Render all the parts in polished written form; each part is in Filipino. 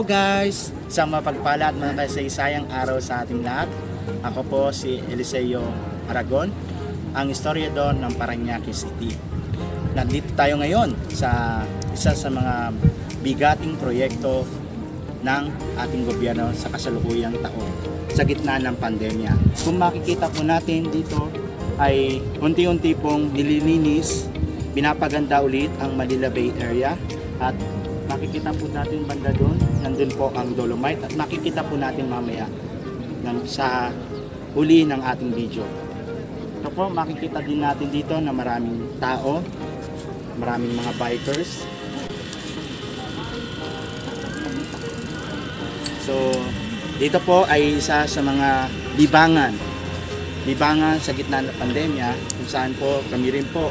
guys! Sa mapagpala at makasaysayang araw sa ating lahat. Ako po si Eliseo Aragon, ang historiador ng Parañaque City. Nandito tayo ngayon sa isa sa mga bigating proyekto ng ating gobyerno sa kasalukuyang taon sa gitna ng pandemya. Kung makikita po natin dito ay unti-unti pong nililinis, pinapaganda ulit ang Manila Bay area at makikita po natin banda doon, nandun po ang Dolomite at makikita po natin mamaya sa huli ng ating video. Ito po, makikita din natin dito na maraming tao, maraming mga bikers. So, dito po ay isa sa mga libangan sa gitna ng pandemya, kung saan po kami rin po,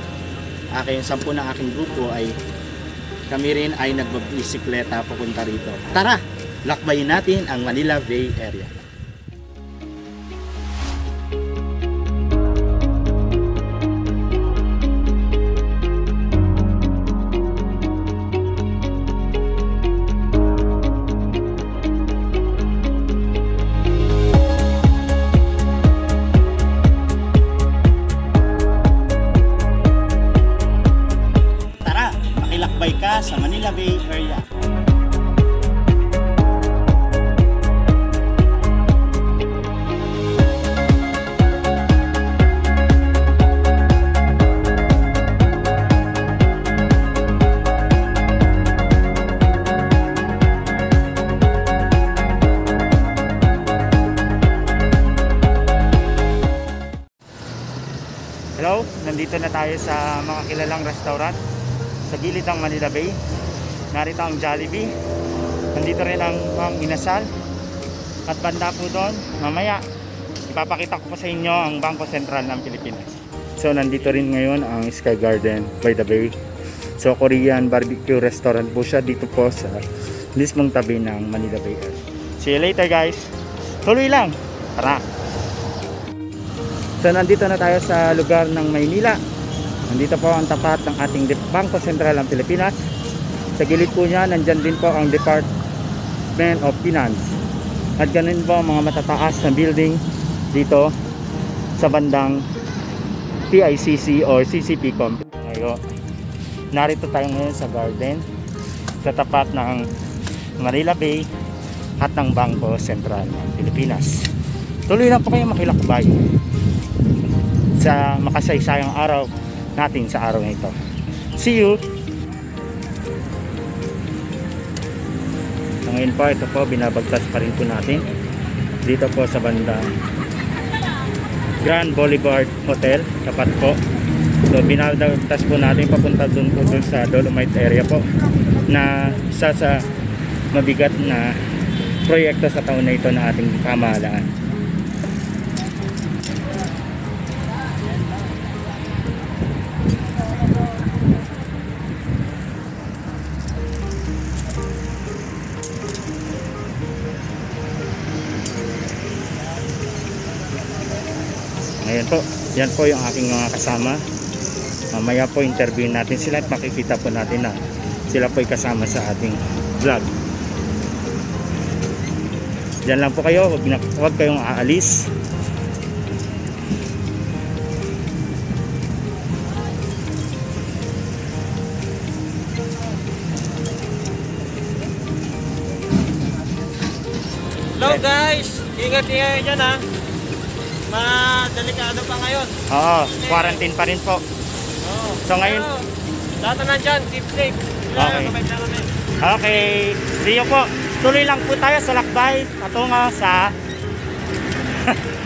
10 ng aking grupo ay kami rin ay nagbabisikleta papunta rito. Tara, lakbayin natin ang Manila Bay area. Lakbay ka sa Manila Bay area. Hello, nandito na tayo sa mga kilalang restaurant sa gilid ng Manila Bay. Narito ang Jollibee, nandito rin ang Inasal, at banda po doon mamaya ipapakita ko po sa inyo ang Bangko Sentral ng Pilipinas. So nandito rin ngayon ang Sky Garden by the Bay. So Korean barbecue restaurant po siya dito po sa mismong tabi ng Manila Bay. See you later guys, tuloy lang, tara. So nandito na tayo sa lugar ng Maynila. Nandito po ang tapat ng ating Bangko Sentral ng Pilipinas. Sa gilid po niya, nandyan din po ang Department of Finance. At ganun po ang mga matataas na building dito sa bandang PICC or CCP complex. Ngayon, narito tayo ngayon sa garden sa tapat ng Manila Bay at ng Bangko Sentral ng Pilipinas. Tuloy lang po kayo makilakbay sa makasaysayang araw natin sa araw na ito. See you! So, ngayon po, ito po, binabagtas pa rin po natin dito po sa bandang Grand Boulevard Hotel, tapat po. So binabagtas po natin papunta dun po sa Dolomite area po, na isa sa mabigat na proyekto sa taon na ito ng ating pamahalaan. Ayan po, yan po yung aking mga kasama. Mamaya po interview natin sila at makikita po natin na sila po ay kasama sa ating vlog. Diyan lang po kayo, huwag kayong aalis. Hello guys, ingat-ingat dyan ha. Delikado pa ngayon. Oo, quarantine pa rin po. Oo. So ngayon, lahat na nandyan, keep safe. Okay. Okay, see you po. Tuloy lang po tayo sa lakbay patungo sa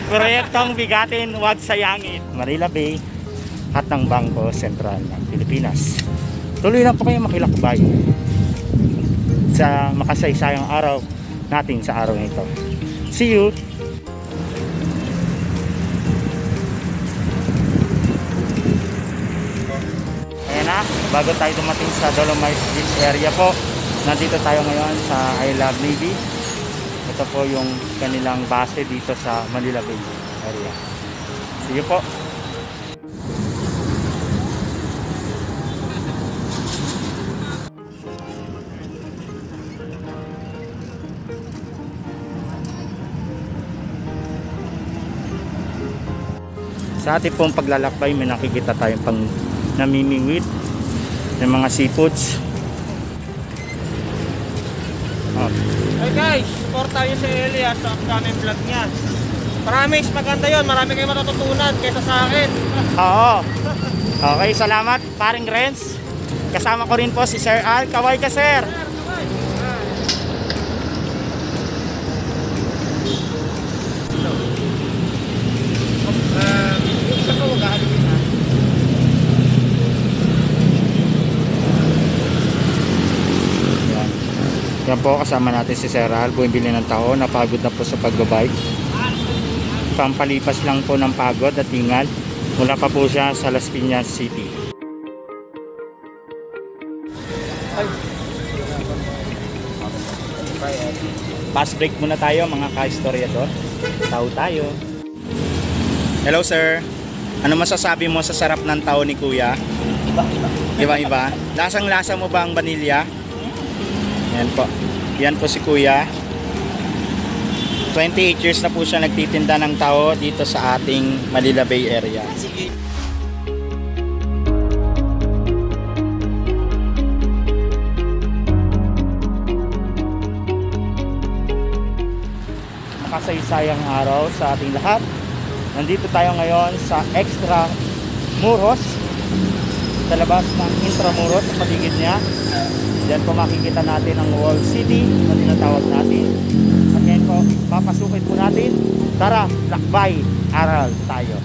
proyektong bigatin, huwag sayangin, Manila Bay at ng Bangko Sentral ng Pilipinas. Tuloy lang po kayo makilakbay sa makasaysayang araw natin sa araw na ito. See you! Bago tayo dumating sa Dolomite Beach area po, nandito tayo ngayon sa I Love Navy. Ito po yung kanilang base dito sa Manila Bay area. See you po. Sa ating pong paglalakbay, may nakikita tayong pang namimingwit ng mga seafoods. Hey guys, support tayo si Elias sa upcoming vlog niya. Promise, maganda yun. Marami kayong matututunan kaysa sa akin. Oo. Okay, salamat paring Renz. Kasama ko rin po si Sir Al. Kaway ka, sir. Yan po, kasama natin si Sir Al. Bumibili ng tao. Napagod na po sa pagbabike. Pampalipas lang po ng pagod at hingal. Mula pa po siya sa Las Piñas City. Pass break muna tayo mga ka-istoryador. Tao tayo. Hello sir. Ano masasabi mo sa sarap ng tao ni Kuya? Iba-iba. Lasang-lasa mo ba ang vanilya? Yan po. Yan po si Kuya. 28 years na po siya nagtitinda ng tao dito sa ating Manila Bay area. Makasaysayang araw sa ating lahat. Nandito tayo ngayon sa Extra Muros, sa labas ng Intramuros, sa paligid niya. Diyan po makikita natin ang Wall City na tinatawag natin. At ngayon po, papasukin po natin. Tara, lakbay, aral tayo.